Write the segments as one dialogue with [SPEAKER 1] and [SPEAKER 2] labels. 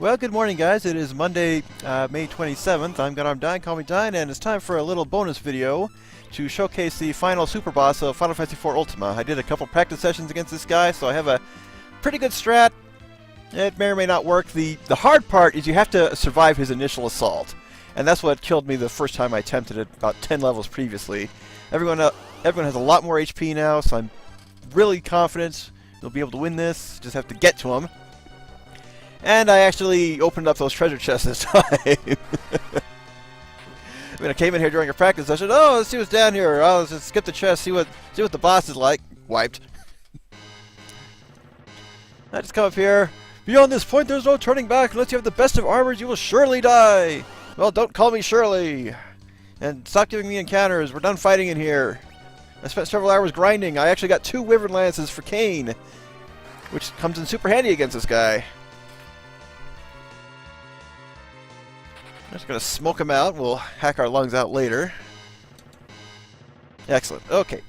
[SPEAKER 1] Well, good morning, guys. It is Monday, May 27th. I'm Gunarm Dyne, call me Dyne, and it's time for a little bonus video to showcase the final super boss of Final Fantasy IV Ultima. I did a couple practice sessions against this guy, so I have a pretty good strat. It may or may not work. The hard part is you have to survive his initial assault, and that's what killed me the first time I attempted it about 10 levels previously. Everyone has a lot more HP now, so I'm really confident they'll be able to win this. Just have to get to him. And I actually opened up those treasure chests this time. I mean, I came in here during a practice session. Oh, let's see what's down here. Oh, let's just skip the chest, see what the boss is like. Wiped. I just come up here. Beyond this point, there's no turning back. Unless you have the best of armors, you will surely die. Well, don't call me Shirley. And stop giving me encounters. We're done fighting in here. I spent several hours grinding. I actually got 2 Wyvern Lances for Cain, which comes in super handy against this guy. I'm just going to smoke him out. We'll hack our lungs out later. Excellent. Okay.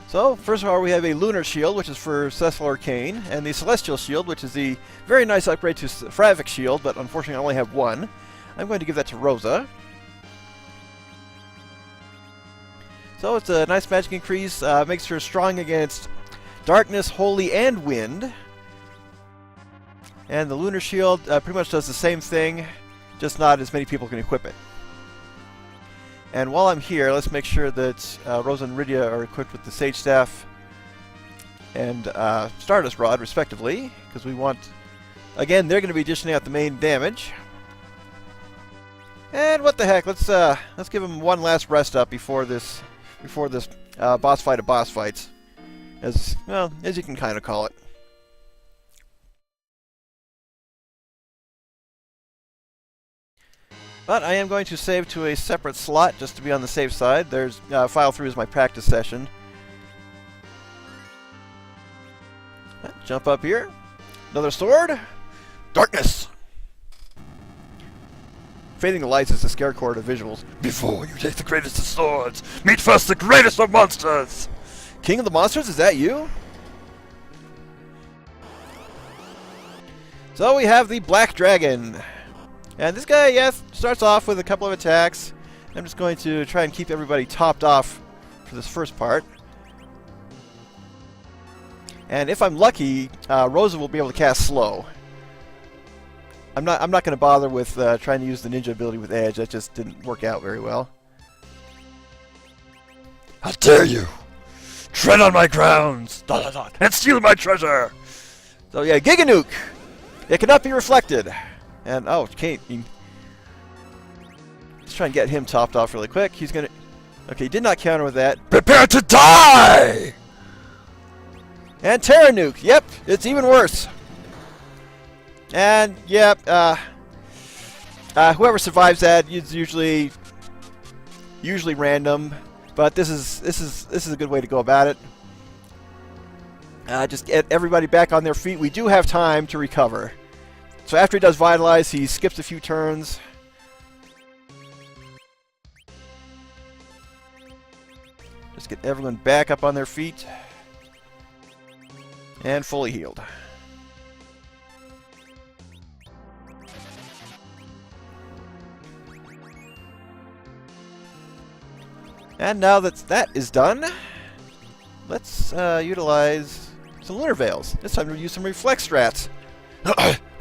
[SPEAKER 1] So, first of all, we have a Lunar Shield, which is for Cecil Arcane, and the Celestial Shield, which is the very nice upgrade to Phravic Shield, but unfortunately I only have one. I'm going to give that to Rosa. So, it's a nice magic increase. Makes her strong against Darkness, Holy, and Wind. And the Lunar Shield pretty much does the same thing, just not as many people can equip it. And while I'm here, let's make sure that Rosa and Rydia are equipped with the Sage Staff and Stardust Rod, respectively, because we want... Again, they're going to be dishing out the main damage. And what the heck, let's give them one last rest up before this boss fight of boss fights, as well as you can kind of call it. But I am going to save to a separate slot just to be on the safe side. There's file 3 is my practice session. Jump up here. Another sword. Darkness. Fading the lights is the scare core to visuals. Before you take the greatest of swords, meet first the greatest of monsters. King of the monsters, is that you? So we have the Black Dragon. And this guy, yes, starts off with a couple of attacks. I'm just going to try and keep everybody topped off for this first part. And if I'm lucky, Rosa will be able to cast slow. I'm not going to bother with trying to use the ninja ability with Edge. That just didn't work out very well. How dare you! Tread on my grounds! And steal my treasure! So yeah, Giga Nuke! It cannot be reflected. And, oh, Cain. Let's try and get him topped off really quick. He's gonna... Okay, he did not counter with that. Prepare to die! And Terra Nuke. Yep, it's even worse. And, yep, whoever survives that is usually random. But this is a good way to go about it. Just get everybody back on their feet. We do have time to recover. So after he does Vitalize, he skips a few turns. Just get everyone back up on their feet. And fully healed. And now that that is done, let's utilize some Lunar Veils. This time we'll use some Reflex Strats.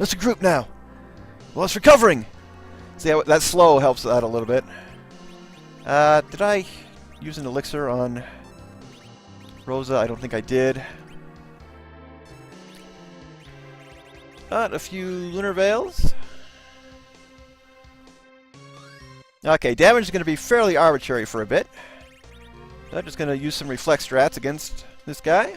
[SPEAKER 1] Let's regroup now. Well, it's recovering. See how that slow helps out a little bit. Did I use an elixir on Rosa? I don't think I did. A few Lunar Veils. Okay, damage is going to be fairly arbitrary for a bit. I'm just going to use some Reflex Strats against this guy.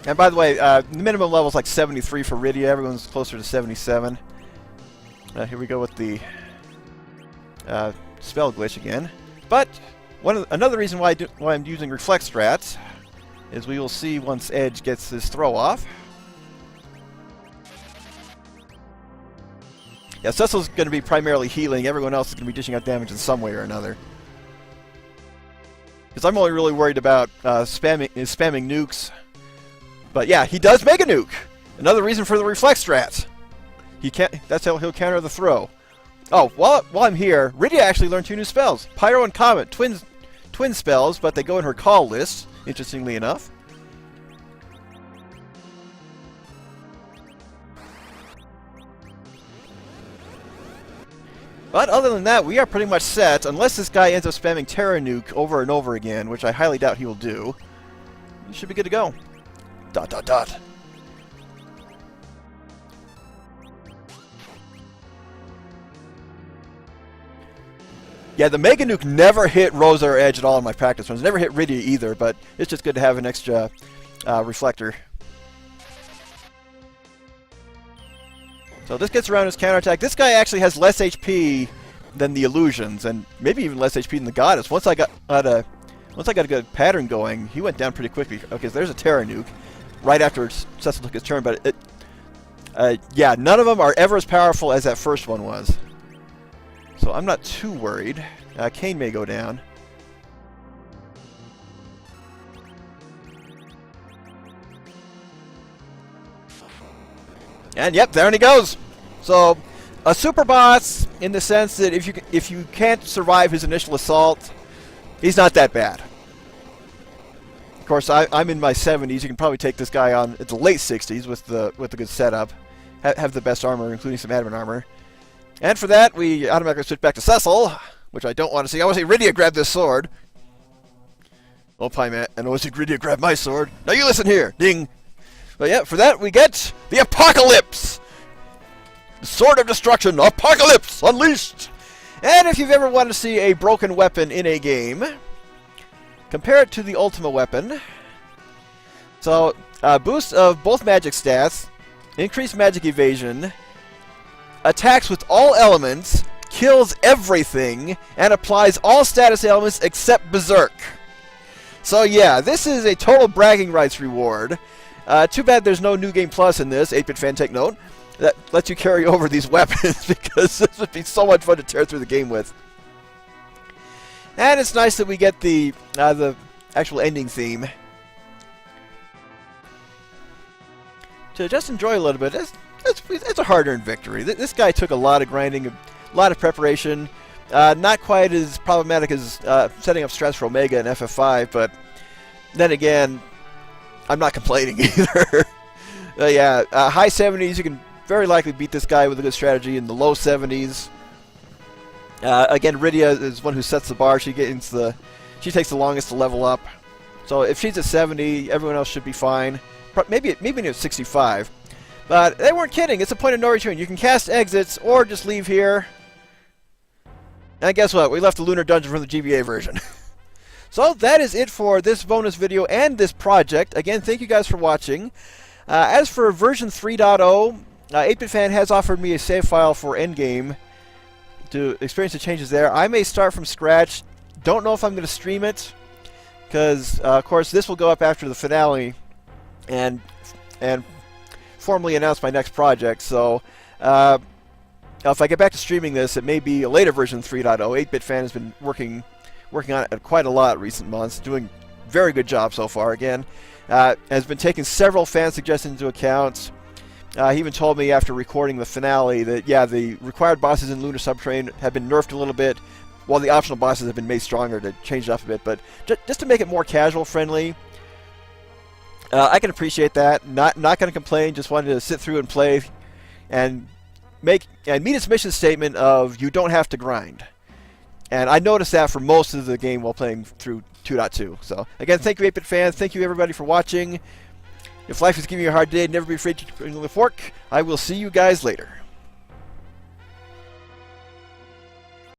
[SPEAKER 1] And by the way, the minimum level is like 73 for Rydia. Everyone's closer to 77. Here we go with the spell glitch again. But another reason why I'm using Reflex Strats is we will see once Edge gets his throw off. Yeah, Cecil's going to be primarily healing. Everyone else is going to be dishing out damage in some way or another. Because I'm only really worried about spamming nukes. But yeah, he does make a nuke. Another reason for the reflex strat. He can't. That's how he'll counter the throw. Oh, while I'm here, Rydia actually learned 2 new spells: Pyro and Comet, twin spells, but they go in her call list. Interestingly enough. But other than that, we are pretty much set, unless this guy ends up spamming Terra Nuke over and over again, which I highly doubt he will do. We should be good to go. ... Yeah, the Mega Nuke never hit Rosa or Edge at all in my practice runs. Never hit Rydia either, but it's just good to have an extra reflector. So this gets around his counterattack. This guy actually has less HP than the Illusions, and maybe even less HP than the Goddess. Once I got a good pattern going, he went down pretty quickly. Okay, so there's a Terra Nuke right after Cecil took his turn, but yeah, none of them are ever as powerful as that first one was. So I'm not too worried. Kane may go down. And yep, there he goes. So a super boss in the sense that if you can't survive his initial assault, he's not that bad. Of course, I'm in my 70s. You can probably take this guy on at the late 60s with the good setup. Have the best armor, including some admin armor. And for that, we automatically switch back to Cecil, which I don't want to see. I want to see Rydia grab this sword. Oh, Pymat, and I want to see Rydia grab my sword. Now you listen here. Ding. But yeah, for that, we get the Apocalypse! The Sword of Destruction, Apocalypse Unleashed! And if you've ever wanted to see a broken weapon in a game, compare it to the Ultima weapon. So, boost of both magic stats, increased magic evasion, attacks with all elements, kills everything, and applies all status elements except Berserk. So yeah, this is a total bragging rights reward. Too bad there's no New Game Plus in this. 8-Bit fan, take note. That lets you carry over these weapons, because this would be so much fun to tear through the game with. And it's nice that we get the actual ending theme to just enjoy a little bit. It's a hard-earned victory. This guy took a lot of grinding, a lot of preparation. Not quite as problematic as setting up strats for Omega and FF5, but then again, I'm not complaining either. Yeah, high 70s, you can very likely beat this guy with a good strategy. In the low 70s, again, Rydia is one who sets the bar. She takes the longest to level up. So if she's at 70, everyone else should be fine. Maybe at 65. But they weren't kidding. It's a point of no return. You can cast exits or just leave here. And guess what? We left the Lunar Dungeon from the GBA version. So that is it for this bonus video and this project. Again, thank you guys for watching. As for version 3.0, 8-Bit Fan has offered me a save file for Endgame to experience the changes there. I may start from scratch. Don't know if I'm going to stream it, because, of course, this will go up after the finale and formally announce my next project. So if I get back to streaming this, it may be a later version 3.0. 8-Bit Fan has been working on it quite a lot in recent months, doing a very good job so far. Again, has been taking several fan suggestions into account. He even told me after recording the finale that, yeah, the required bosses in Lunar Subterrane have been nerfed a little bit, while the optional bosses have been made stronger to change it up a bit. But just to make it more casual friendly, I can appreciate that. Not going to complain. Just wanted to sit through and play, and meet its mission statement of you don't have to grind. And I noticed that for most of the game while playing through 2.2. So again, thank you, 8-Bit Fan. Thank you everybody for watching. If life is giving you a hard day, never be afraid to bring the fork. I will see you guys later.